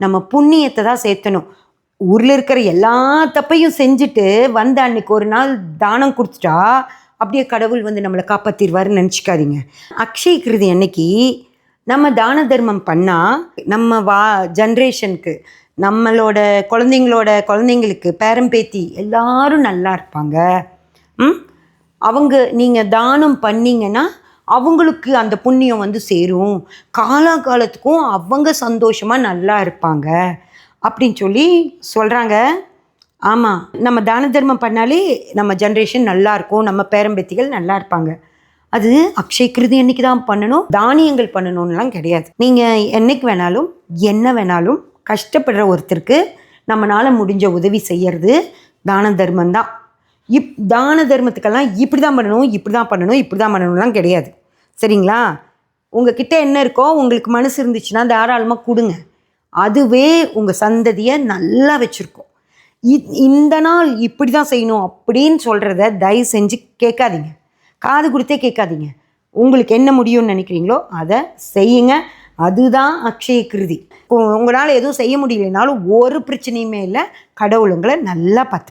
நம்ம புண்ணியத்தை தான் சேர்த்தணும். ஊரில் இருக்கிற எல்லா தப்பையும் செஞ்சுட்டு வந்த அன்னைக்கு ஒரு நாள் தானம் கொடுத்துட்டா அப்படியே கடவுள் வந்து நம்மளை காப்பாற்றிடுவாருன்னு நினச்சிக்காதீங்க. அக்ஷய கிருதி அன்னைக்கு நம்ம தான தர்மம் பண்ணால் நம்ம ஜென்ரேஷனுக்கு, நம்மளோட குழந்தைங்களுக்கு, பேரம்பேத்தி எல்லாரும் நல்லா இருப்பாங்க. நீங்கள் தானம் பண்ணிங்கன்னா அவங்களுக்கு அந்த புண்ணியம் வந்து சேரும், காலத்துக்கும் அவங்க சந்தோஷமாக நல்லா இருப்பாங்க அப்படின்னு சொல்லி சொல்கிறாங்க. ஆமாம், நம்ம தான தர்மம் பண்ணாலே நம்ம ஜென்ரேஷன் நல்லாயிருக்கும், நம்ம பேரம்பேத்திகள் நல்லா இருப்பாங்க. அது அக்ஷய கிருதி அன்னைக்கு தான் பண்ணணும், தானியங்கள் பண்ணணும்லாம் கிடையாது. நீங்கள் என்னைக்கு வேணாலும் என்ன வேணாலும் கஷ்டப்படுற ஒருத்தருக்கு நம்மளால் முடிஞ்ச உதவி செய்கிறது தான தர்மம் தான். தான தர்மத்துக்கெல்லாம் இப்படி தான் பண்ணணும்லாம் கிடையாது. சரிங்களா? உங்ககிட்ட என்ன இருக்கோ, உங்களுக்கு மனசு இருந்துச்சுன்னா தாராளமாக கொடுங்க. அதுவே உங்கள் சந்ததியை நல்லா வச்சுருக்கோம். இந்த நாள் இப்படி தான் செய்யணும் அப்படின்னு சொல்கிறத தயவு செஞ்சு கேட்காதீங்க, காது கொடுத்தே கேட்காதீங்க. உங்களுக்கு என்ன முடியும்னு நினைக்கிறீங்களோ அதை செய்யுங்க. அதுதான் அக்ஷய கிருதி. உங்களால் எதுவும் செய்ய முடியலைனாலும் ஒரு பிரச்சனையுமே இல்லை, கடவுள் உங்களை நல்லா பார்த்து